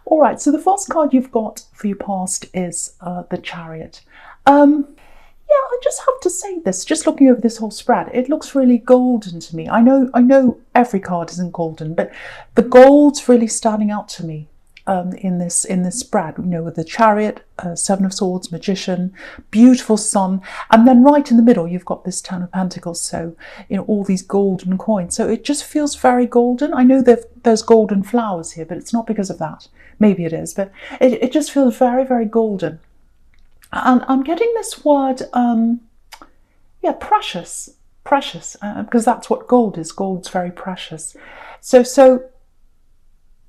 All right, so the first card you've got for your past is the Chariot. Yeah, I just have to say this, just looking over this whole spread, it looks really golden to me. I know every card isn't golden, but the gold's really standing out to me in this spread, you know, with the Chariot, Seven of Swords, Magician, beautiful Sun, and then right in the middle you've got this Ten of Pentacles, so, you know, all these golden coins. So it just feels very golden. I know there's golden flowers here, but it's not because of that. Maybe it is, but it just feels very, very golden. And I'm getting this word, yeah, precious, because that's what gold is. Gold's very precious. So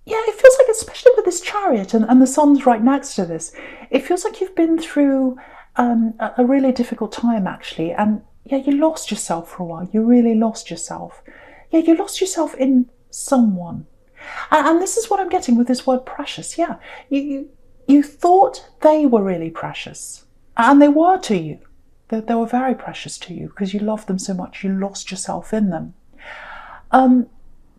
yeah, it feels like, especially with this Chariot and the Sun's right next to this, it feels like you've been through a really difficult time, actually. And yeah, you lost yourself for a while. You really lost yourself. Yeah, you lost yourself in someone. And this is what I'm getting with this word precious. Yeah, you thought they were really precious, and they were to you. They were very precious to you because you loved them so much. You lost yourself in them.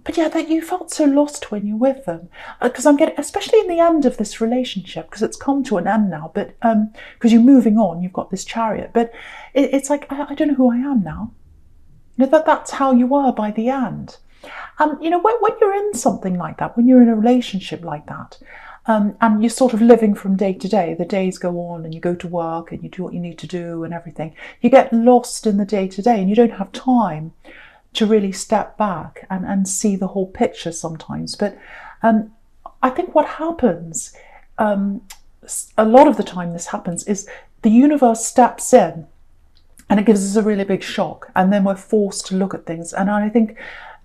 But yeah, that you felt so lost when you're with them. Because I'm getting, especially in the end of this relationship, because it's come to an end now, but because you're moving on, you've got this Chariot. But it's like, I don't know who I am now. You know, that's how you were by the end. And, you know, when you're in something like that, when you're in a relationship like that, and you're sort of living from day to day, the days go on and you go to work and you do what you need to do and everything, you get lost in the day to day and you don't have time to really step back and see the whole picture sometimes. But I think what happens, a lot of the time this happens, is the universe steps in and it gives us a really big shock, and then we're forced to look at things. And I think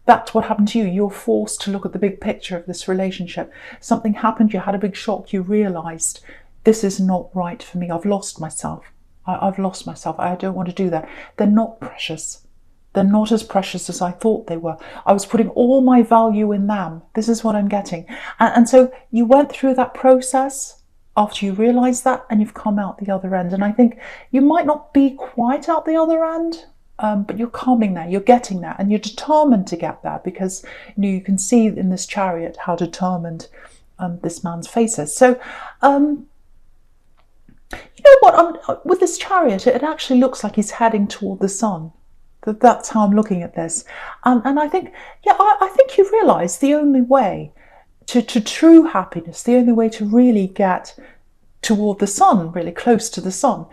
that's what happened to you. You're forced to look at the big picture of this relationship. Something happened, you had a big shock, you realised, this is not right for me. I've lost myself. I've lost myself. I don't want to do that. They're not precious. They're not as precious as I thought they were. I was putting all my value in them. This is what I'm getting. And so you went through that process after you realised that, and you've come out the other end. And I think you might not be quite out the other end, but you're coming there, you're getting there, and you're determined to get there, because you know, you can see in this Chariot how determined this man's face is. So you know what, with this Chariot, it actually looks like he's heading toward the sun. That's how I'm looking at this. And I think, yeah, I think you realise the only way to true happiness, the only way to really get toward the sun, really close to the sun,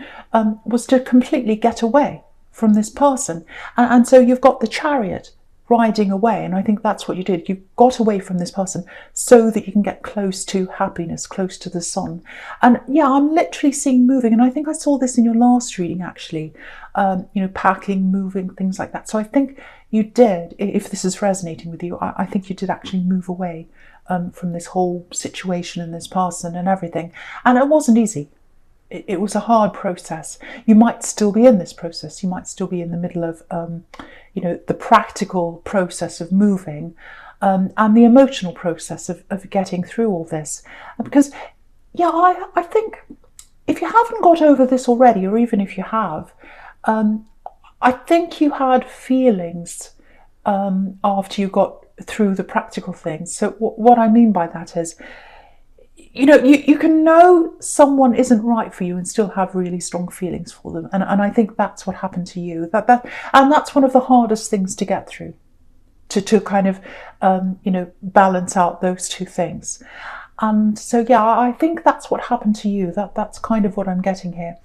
was to completely get away from this person. And so you've got the Chariot riding away, and I think that's what you did. You got away from this person so that you can get close to happiness, close to the sun. And yeah, I'm literally seeing moving, and I think I saw this in your last reading, actually, you know, packing, moving, things like that. So I think you did, if this is resonating with you, I think you did actually move away from this whole situation and this person and everything. And it wasn't easy. It was a hard process. You might still be in this process. You might still be in the middle of, you know, the practical process of moving, and the emotional process of getting through all this. Because, yeah, I think if you haven't got over this already, or even if you have, I think you had feelings after you got through the practical things. So what I mean by that is, you know, you can know someone isn't right for you and still have really strong feelings for them. And I think that's what happened to you. And that's one of the hardest things to get through, to kind of, you know, balance out those two things. And so, yeah, I think that's what happened to you. That's kind of what I'm getting here.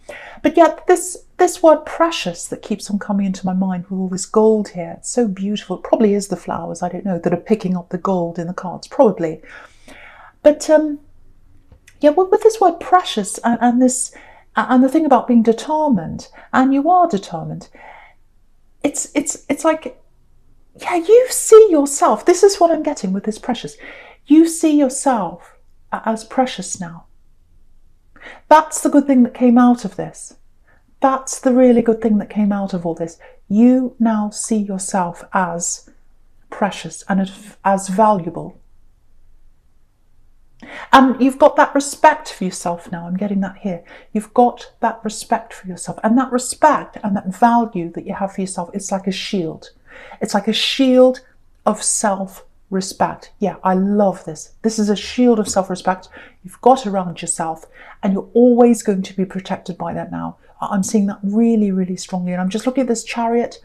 But yet this word precious that keeps on coming into my mind with all this gold here, it's so beautiful. It probably is the flowers, I don't know, that are picking up the gold in the cards, probably. But yeah, with this word precious and this, and the thing about being determined, and you are determined, it's like, yeah, you see yourself. This is what I'm getting with this precious. You see yourself as precious now. That's the good thing that came out of this. That's the really good thing that came out of all this. You now see yourself as precious and as valuable. And you've got that respect for yourself now. I'm getting that here. You've got that respect for yourself. And that respect and that value that you have for yourself, it's like a shield. It's like a shield of self respect. Yeah, I love this. This is a shield of self-respect you've got around yourself, and you're always going to be protected by that now. I'm seeing that really, really strongly. And I'm just looking at this chariot.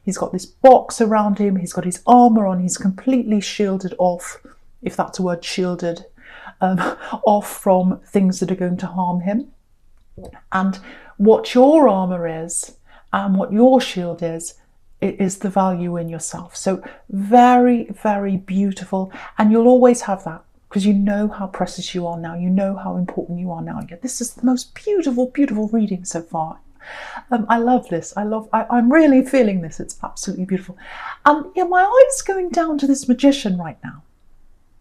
He's got this box around him. He's got his armor on. He's completely shielded off, if that's a word, shielded, off from things that are going to harm him. And what your armor is and what your shield is, it is the value in yourself. So very, very beautiful. And you'll always have that, because you know how precious you are now. You know how important you are now. Yeah, this is the most beautiful, beautiful reading so far. I love this. I'm really feeling this. It's absolutely beautiful. And yeah, my eye's going down to this magician right now,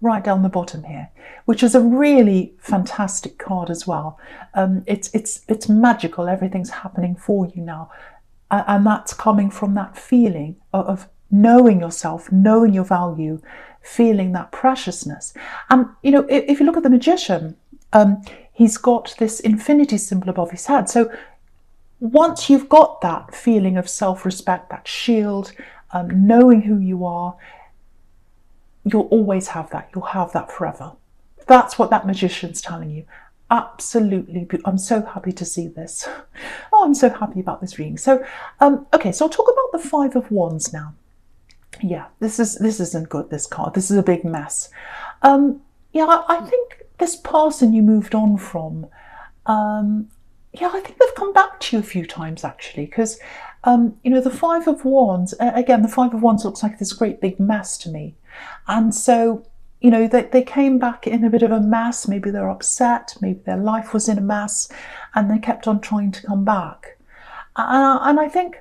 right down the bottom here, which is a really fantastic card as well. It's magical. Everything's happening for you now. And that's coming from that feeling of knowing yourself, knowing your value, feeling that preciousness. And, you know, if you look at the magician, he's got this infinity symbol above his head. So once you've got that feeling of self-respect, that shield, knowing who you are, you'll always have that. You'll have that forever. That's what that magician's telling you. Absolutely. I'm so happy to see this. Oh, I'm so happy about this reading. So, okay, so I'll talk about the Five of Wands now. Yeah, this isn't good, this card. This is a big mess. Yeah, I think this person you moved on from, yeah, I think they've come back to you a few times, actually, because, you know, the Five of Wands, again, the Five of Wands looks like this great big mess to me. And so, you know, they came back in a bit of a mess. Maybe they're upset. Maybe their life was in a mess, and they kept on trying to come back. And I think,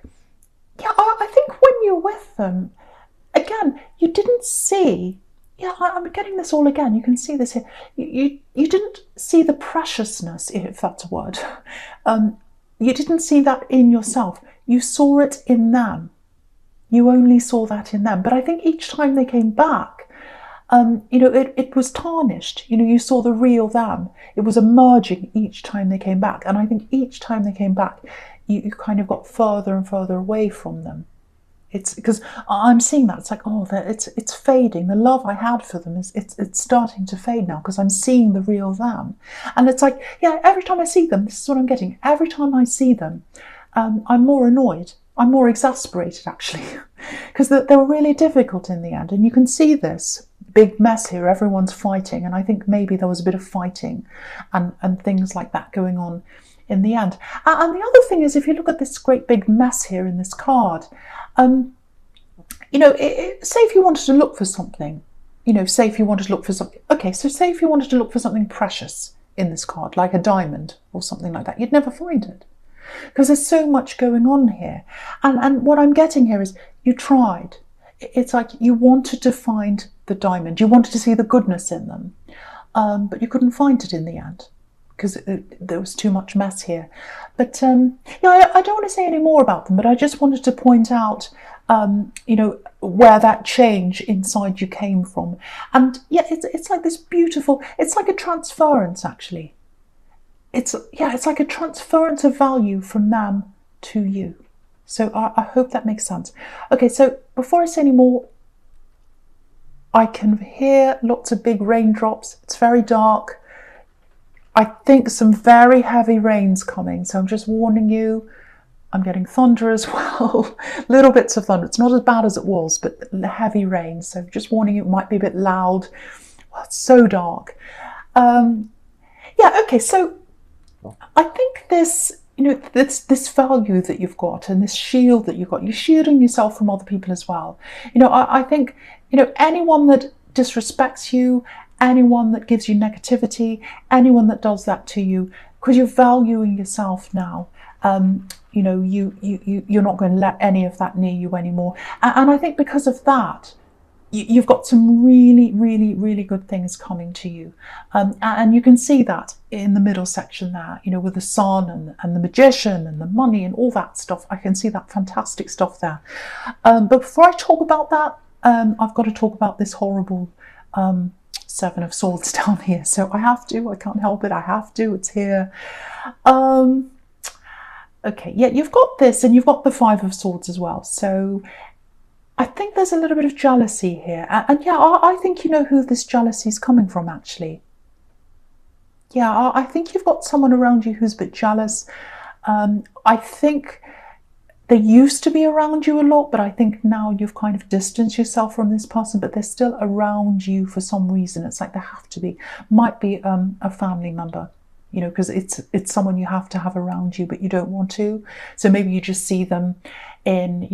yeah, I think when you're with them, again, you didn't see, yeah, I'm getting this all again. You can see this here. You didn't see the preciousness, if that's a word. You didn't see that in yourself. You saw it in them. You only saw that in them. But I think each time they came back, you know, it was tarnished. You know, you saw the real them. It was emerging each time they came back. And I think each time they came back, you kind of got further and further away from them. It's because I'm seeing that. It's like, oh, it's fading. The love I had for them it's starting to fade now, because I'm seeing the real them. And it's like, yeah, every time I see them, this is what I'm getting. Every time I see them, I'm more annoyed. I'm more exasperated, actually, because they were really difficult in the end. And you can see this big mess here. Everyone's fighting. And I think maybe there was a bit of fighting and things like that going on in the end. And the other thing is, if you look at this great big mess here in this card, you know, say if you wanted to look for something, you know, say if you wanted to look for something, okay, so say if you wanted to look for something precious in this card, like a diamond or something like that, you'd never find it, because there's so much going on here. And what I'm getting here is you tried. It's like you wanted to find the diamond, you wanted to see the goodness in them, but you couldn't find it in the end, because there was too much mess here. But yeah, I don't want to say any more about them, but I just wanted to point out, you know, where that change inside you came from. And yeah, it's like this beautiful, it's like a transference, actually. It's like a transference of value from them to you. So I hope that makes sense. Okay, so before I say any more, I can hear lots of big raindrops. It's very dark. I think some very heavy rain's coming, so I'm just warning you. I'm getting thunder as well, little bits of thunder. It's not as bad as it was, but heavy rain. So just warning you, it might be a bit loud. Well, it's so dark. Yeah, okay, so I think this, you know, this value that you've got and this shield that you've got, you're shielding yourself from other people as well. You know, I think, you know, anyone that disrespects you, anyone that gives you negativity, anyone that does that to you, because you're valuing yourself now, you know, you're not going to let any of that near you anymore. And I think because of that, you've got some really, really, really good things coming to you. And you can see that in the middle section there, you know, with the sun and the magician and the money and all that stuff. I can see that fantastic stuff there. But before I talk about that, I've got to talk about this horrible Seven of Swords down here. So I have to, I can't help it. I have to, it's here. Okay, yeah, you've got this and you've got the Five of Swords as well. So I think there's a little bit of jealousy here. And yeah, I think you know who this jealousy is coming from, actually. Yeah, I think you've got someone around you who's a bit jealous. I think they used to be around you a lot, but I think now you've kind of distanced yourself from this person, but they're still around you for some reason. It's like they have to be. Might be a family member, you know, because it's someone you have to have around you, but you don't want to. So maybe you just see them in,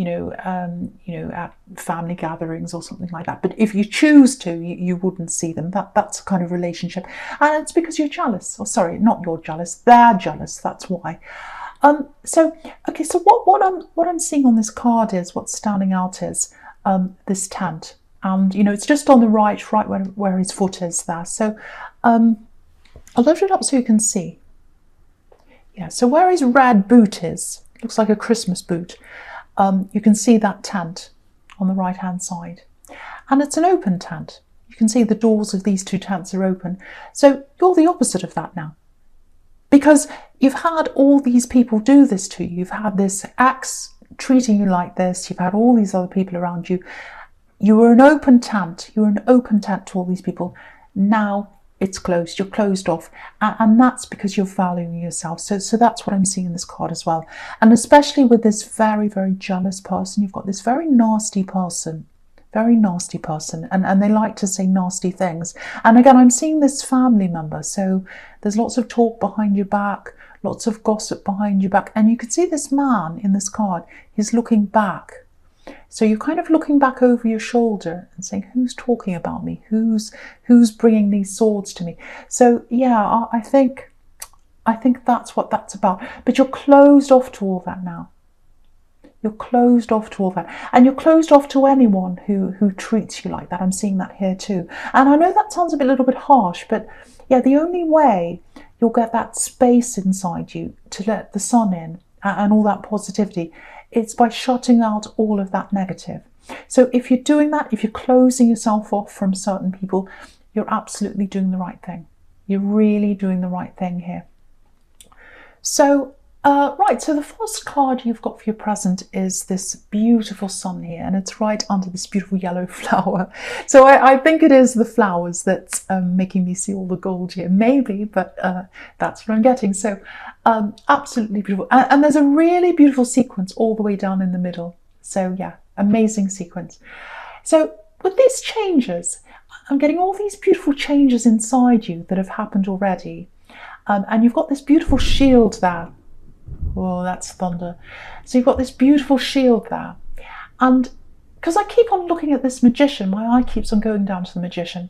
at family gatherings or something like that. But if you choose to, you wouldn't see them. That's a kind of relationship, and it's because you're jealous. Or sorry, not you're jealous. They're jealous. That's why. So what I'm seeing on this card is, what's standing out is this tent, and it's just on the right where his foot is there. So I'll lift it up so you can see. Yeah, so where his red boot is, looks like a Christmas boot. You can see that tent on the right hand side, and it's an open tent. You can see the doors of these two tents are open. So you're the opposite of that now. Because you've had all these people do this to you. You've had this ex treating you like this. You've had all these other people around you. You were an open tent. You were an open tent to all these people. Now it's closed. You're closed off. And that's because you're valuing yourself. So that's what I'm seeing in this card as well. And especially with this very, very jealous person, you've got this very nasty person. Very nasty person, and they like to say nasty things. And again, I'm seeing this family member, so there's lots of talk behind your back, lots of gossip behind your back, and you can see this man in this card, he's looking back. So you're kind of looking back over your shoulder and saying, who's talking about me? Who's bringing these swords to me? So yeah, I think that's what that's about. But you're closed off to all that now. You're closed off to all that. And you're closed off to anyone who treats you like that. I'm seeing that here too. And I know that sounds a little bit harsh, but yeah, the only way you'll get that space inside you to let the sun in and all that positivity, it's by shutting out all of that negative. So if you're doing that, if you're closing yourself off from certain people, you're absolutely doing the right thing. You're really doing the right thing here. So right, so the first card you've got for your present is this beautiful sun here, and it's right under this beautiful yellow flower. So I think it is the flowers that's making me see all the gold here, maybe, but that's what I'm getting. So absolutely beautiful. And there's a really beautiful sequence all the way down in the middle. So yeah, amazing sequence. So with these changes, I'm getting all these beautiful changes inside you that have happened already. And you've got this beautiful shield there. Oh, that's thunder. So you've got this beautiful shield there. And because I keep on looking at this magician, my eye keeps on going down to the magician,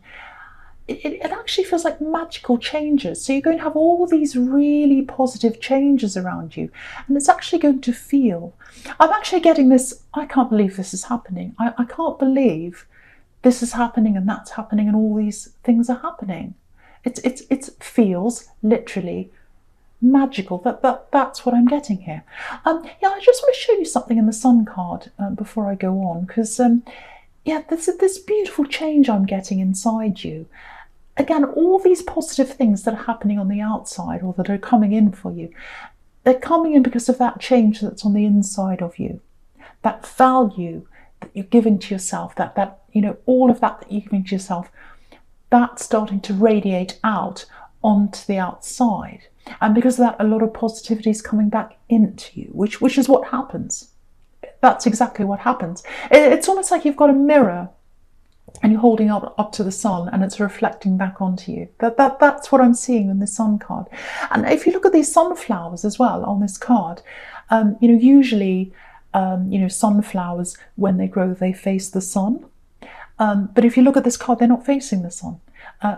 it actually feels like magical changes. So you're going to have all these really positive changes around you. And it's actually going to feel, I'm actually getting this, I can't believe this is happening. I can't believe this is happening and that's happening and all these things are happening. It feels literally magical. That's what I'm getting here. Yeah, I just want to show you something in the sun card before I go on, because yeah, this beautiful change I'm getting inside you. Again, all these positive things that are happening on the outside or that are coming in for you, they're coming in because of that change that's on the inside of you. That value that you're giving to yourself, that all of that you're giving to yourself, that's starting to radiate out onto the outside. And because of that, a lot of positivity is coming back into you, which is what happens. That's exactly what happens. It's almost like you've got a mirror and you're holding up to the sun and it's reflecting back onto you. That's what I'm seeing in the sun card. And if you look at these sunflowers as well on this card, usually, sunflowers, when they grow, they face the sun. But if you look at this card, they're not facing the sun.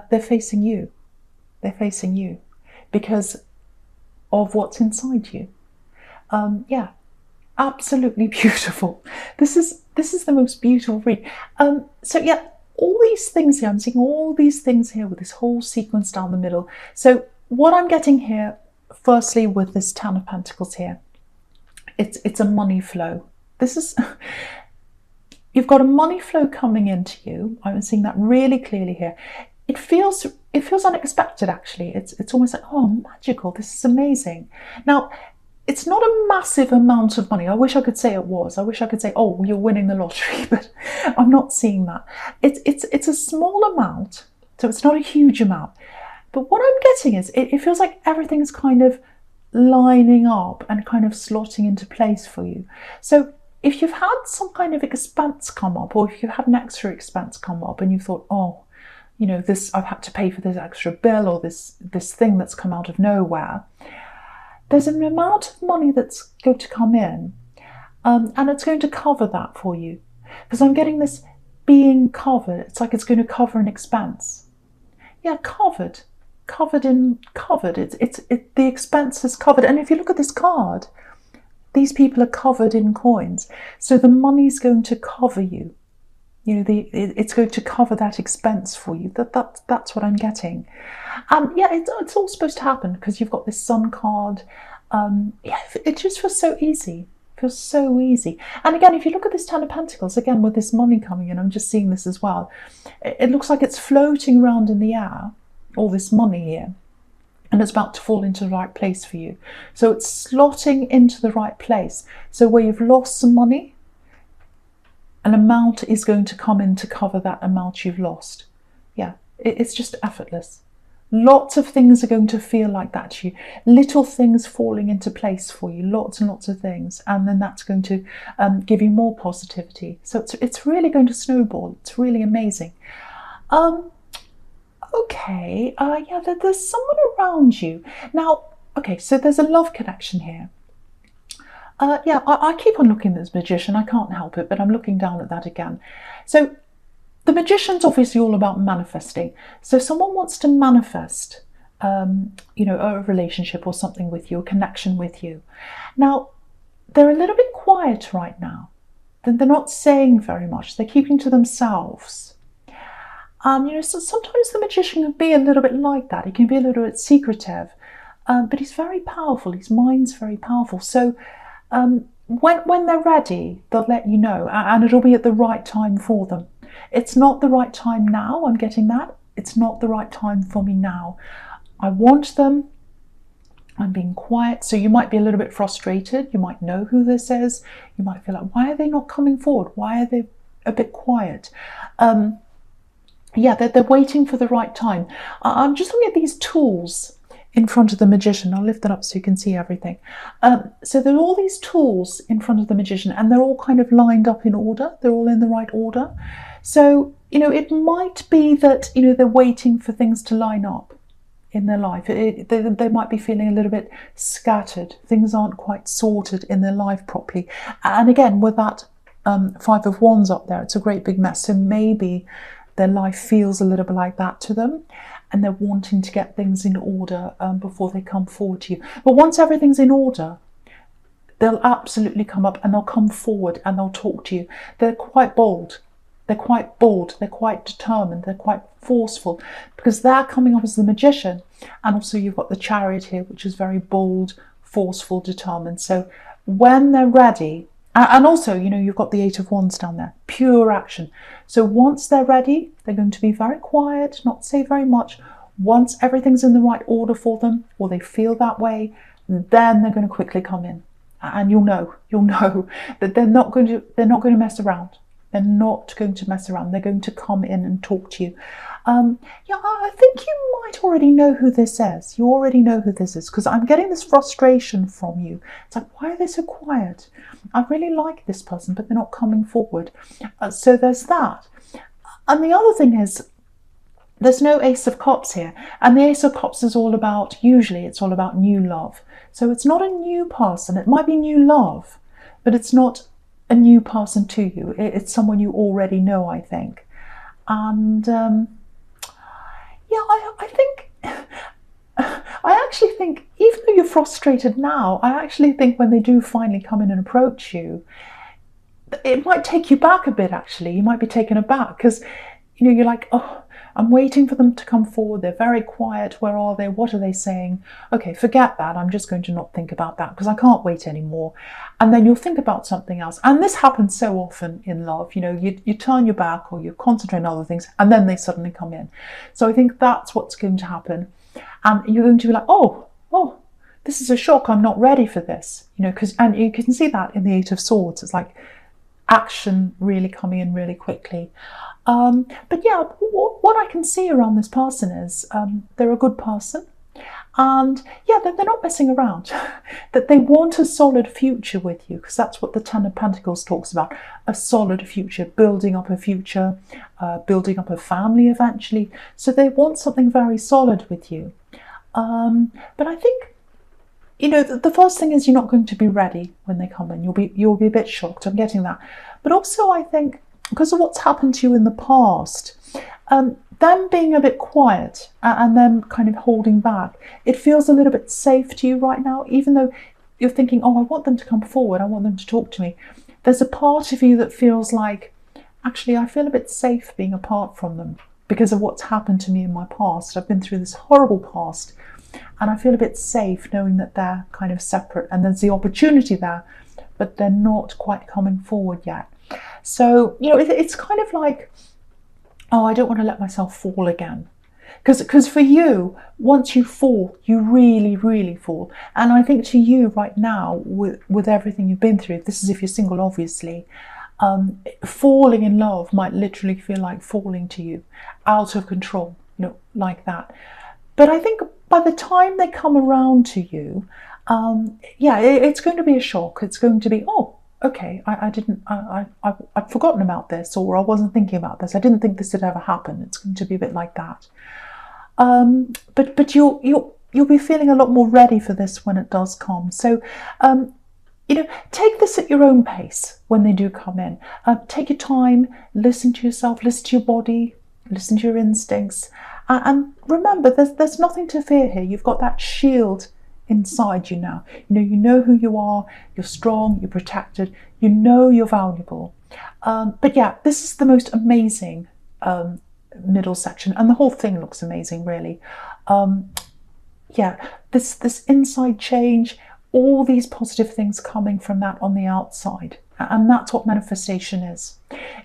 They're facing you. They're facing you because of what's inside you. Yeah, absolutely beautiful. This is the most beautiful read. So yeah, all these things here, I'm seeing all these things here with this whole sequence down the middle. So what I'm getting here, firstly, with this Ten of Pentacles here, it's a money flow. This is, you've got a money flow coming into you. I'm seeing that really clearly here. It feels unexpected, actually. It's almost like, oh, magical. This is amazing. Now, it's not a massive amount of money. I wish I could say it was. I wish I could say, oh, you're winning the lottery, but I'm not seeing that. It's a small amount, so it's not a huge amount. But what I'm getting is it feels like everything's kind of lining up and kind of slotting into place for you. So if you've had some kind of expense come up, or if you've had an extra expense come up and you thought, oh, you know, this, I've had to pay for this extra bill, or this thing that's come out of nowhere, there's an amount of money that's going to come in, and it's going to cover that for you. Because I'm getting this being covered. It's like it's going to cover an expense. Yeah, covered. It's the expense is covered. And if you look at this card, these people are covered in coins. So the money's going to cover you. You know, it's going to cover that expense for you. That's what I'm getting. And yeah, it's all supposed to happen because you've got this Sun card. Yeah, it just feels so easy. It feels so easy. And again, if you look at this Ten of Pentacles, again, with this money coming in, I'm just seeing this as well. It looks like it's floating around in the air, all this money here, and it's about to fall into the right place for you. So it's slotting into the right place. So where you've lost some money, an amount is going to come in to cover that amount you've lost. Yeah, it's just effortless. Lots of things are going to feel like that to you. Little things falling into place for you, lots and lots of things. And then that's going to give you more positivity. So it's really going to snowball. It's really amazing. Okay, yeah, there's someone around you. Now, okay, so there's a love connection here. Yeah, I keep on looking at this Magician. I can't help it, but I'm looking down at that again. So the Magician's obviously all about manifesting. So someone wants to manifest, you know, a relationship or something with you, a connection with you. Now, they're a little bit quiet right now. They're not saying very much. They're keeping to themselves. You know, so sometimes the Magician can be a little bit like that. He can be a little bit secretive, but he's very powerful. His mind's very powerful. So when they're ready, they'll let you know, and it'll be at the right time for them. It's not the right time now. I'm getting that. It's not the right time for me now. I want them. I'm being quiet. So you might be a little bit frustrated. You might know who this is. You might feel like, why are they not coming forward? Why are they a bit quiet? Yeah, they're waiting for the right time. I'm just looking at these tools in front of the Magician. I'll lift that up so you can see everything. So there are all these tools in front of the Magician, and they're all kind of lined up in order. They're all in the right order. So, you know, it might be that, you know, they're waiting for things to line up in their life. They might be feeling a little bit scattered. Things aren't quite sorted in their life properly. And again, with that Five of Wands up there, it's a great big mess. So maybe their life feels a little bit like that to them, and they're wanting to get things in order before they come forward to you. But once everything's in order, they'll absolutely come up and they'll come forward and they'll talk to you. They're quite bold. They're quite bold. They're quite determined. They're quite forceful, because they're coming up as the Magician. And also you've got the Chariot here, which is very bold, forceful, determined. So when they're ready, and also, you know, you've got the Eight of Wands down there, pure action. So once they're ready, they're going to be very quiet, not say very much. Once everything's in the right order for them, or they feel that way, then they're going to quickly come in. And you'll know that they're not going to mess around. They're not going to mess around. They're going to come in and talk to you. Yeah, I think you might already know who this is. You already know who this is, because I'm getting this frustration from you. It's like, why are they so quiet? I really like this person, but they're not coming forward. So there's that. And the other thing is, there's no Ace of Cups here. And the Ace of Cups is all about, usually it's all about new love. So it's not a new person. It might be new love, but it's not a new person to you. It's someone you already know, I think. And yeah, I think, I actually think, even though you're frustrated now, I actually think when they do finally come in and approach you, it might take you back a bit, actually. You might be taken aback, because, you know, you're like, oh, I'm waiting for them to come forward. They're very quiet. Where are they? What are they saying? Okay, forget that. I'm just going to not think about that because I can't wait anymore. And then you'll think about something else. And this happens so often in love. You know, you turn your back or you concentrate on other things, and then they suddenly come in. So I think that's what's going to happen. And you're going to be like, oh, this is a shock, I'm not ready for this, you know, and you can see that in the Eight of Swords. It's like action really coming in really quickly. But yeah, what I can see around this person is they're a good person. And yeah, they're not messing around, that they want a solid future with you, because that's what the Ten of Pentacles talks about, a solid future, building up a future, building up a family eventually. So they want something very solid with you. But I think, you know, the first thing is you're not going to be ready when they come in. You'll be a bit shocked. I'm getting that. But also I think because of what's happened to you in the past, them being a bit quiet and them kind of holding back, it feels a little bit safe to you right now, even though you're thinking, oh, I want them to come forward, I want them to talk to me. There's a part of you that feels like, actually, I feel a bit safe being apart from them because of what's happened to me in my past. I've been through this horrible past, and I feel a bit safe knowing that they're kind of separate and there's the opportunity there, but they're not quite coming forward yet. So, you know, it's kind of like, oh, I don't want to let myself fall again. Because for you, once you fall, you really, really fall. And I think to you right now, with everything you've been through, this is if you're single, obviously, falling in love might literally feel like falling to you, out of control, you know, like that. But I think by the time they come around to you, yeah, it's going to be a shock. It's going to be, oh, okay, I'd forgotten about this, or I wasn't thinking about this. I didn't think this would ever happen. It's going to be a bit like that. But you'll be feeling a lot more ready for this when it does come. So, you know, take this at your own pace when they do come in. Take your time, listen to yourself, listen to your body, listen to your instincts, and remember, there's nothing to fear here. You've got that shield inside you now. You know who you are, you're strong, you're protected, you know you're valuable. But yeah, this is the most amazing middle section, and the whole thing looks amazing, really. Yeah, this inside change, all these positive things coming from that on the outside, and that's what manifestation is.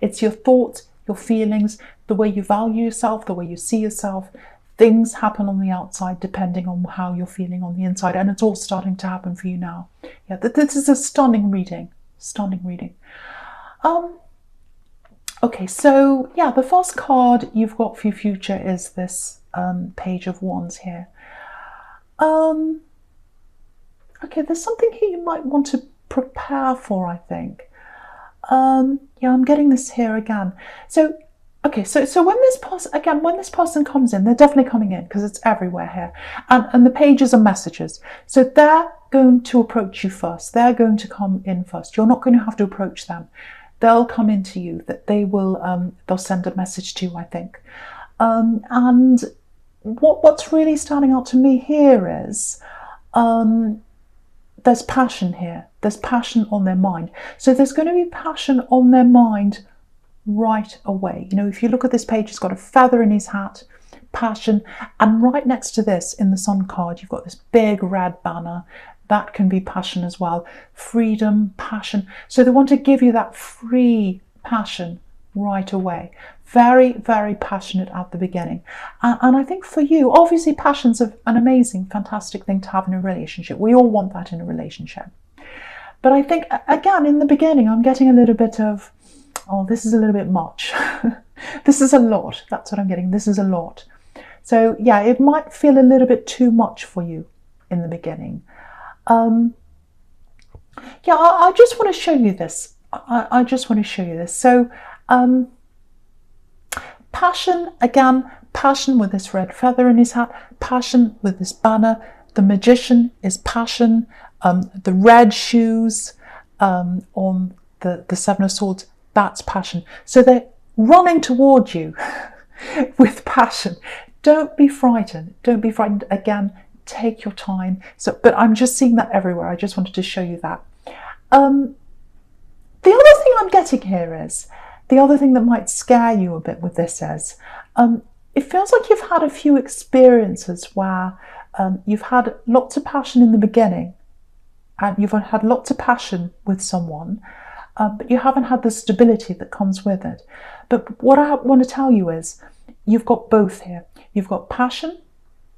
It's your thoughts, your feelings, the way you value yourself, the way you see yourself. Things happen on the outside depending on how you're feeling on the inside, and it's all starting to happen for you now. Yeah, this is a stunning reading, stunning reading. Okay, so yeah, the first card you've got for your future is this Page of Wands here. Okay, there's something here you might want to prepare for, I think. Yeah, I'm getting this here again. So okay, so when this person comes in, they're definitely coming in because it's everywhere here. And the pages are messages. So they're going to approach you first. They're going to come in first. You're not going to have to approach them. They'll come into you. That they will they'll send a message to you, I think. And what's really standing out to me here is there's passion here. There's passion on their mind. So there's going to be passion on their mind right away. You know, if you look at this page, it's got a feather in his hat, passion, and right next to this in the Sun card, you've got this big red banner. That can be passion as well. Freedom, passion. So they want to give you that free passion right away. Very, very passionate at the beginning. And I think for you, obviously passion's an amazing, fantastic thing to have in a relationship. We all want that in a relationship. But I think, again, in the beginning, I'm getting a little bit of, oh, this is a little bit much. This is a lot. That's what I'm getting. This is a lot. So yeah, it might feel a little bit too much for you in the beginning. Yeah, I just want to show you this. I just want to show you this. So passion, again, passion with this red feather in his hat, passion with this banner. The Magician is passion. The red shoes on the Seven of Swords, that's passion. So they're running towards you with passion. Don't be frightened. Don't be frightened. Again, take your time. But I'm just seeing that everywhere. I just wanted to show you that. The other thing I'm getting here is, the other thing that might scare you a bit with this is, it feels like you've had a few experiences where you've had lots of passion in the beginning, and you've had lots of passion with someone, but you haven't had the stability that comes with it. But what I want to tell you is, you've got both here. You've got passion,